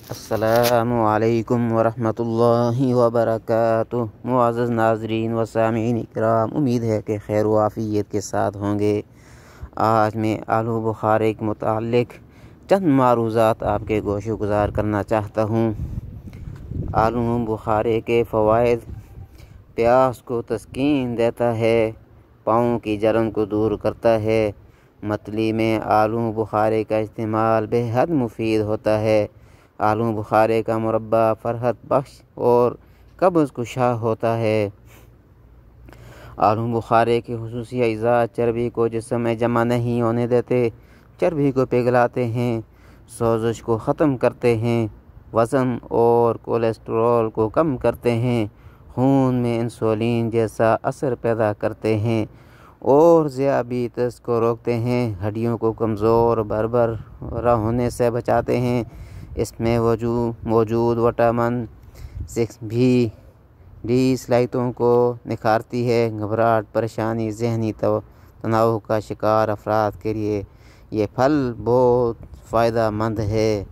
السلام علیکم ورحمۃ اللہ وبرکاتہ۔ معزز ناظرین و سامعین اکرام، امید ہے کہ خیر و عافیت کے ساتھ ہوں گے۔ آج میں آلو بخارے کے متعلق چند معروضات آپ کے گوش گزار کرنا چاہتا ہوں۔ آلو بخارے کے فوائد: پیاس کو تسکین دیتا ہے، پاؤں کی جلن کو دور کرتا ہے۔ متلی میں آلو بخارے کا استعمال بے حد مفید ہوتا ہے۔ آلو بخارے کا مربع فرحت بخش اور قبض کشا ہوتا ہے۔ آلو بخارے کے خصوصی اجزاء چربی کو جسم میں جمع نہیں ہونے دیتے، چربی کو پگھلاتے ہیں، سوزش کو ختم کرتے ہیں، وزن اور کولیسٹرول کو کم کرتے ہیں، خون میں انسولین جیسا اثر پیدا کرتے ہیں اور ذیابیطس کو روکتے ہیں، ہڈیوں کو کمزور بربرا ہونے سے بچاتے ہیں۔ اس میں موجود وٹامن 6B ڈی صلاحیتوں کو نکھارتی ہے۔ گھبراہٹ، پریشانی، ذہنی تناؤ کا شکار افراد کے لیے یہ پھل بہت فائدہ مند ہے۔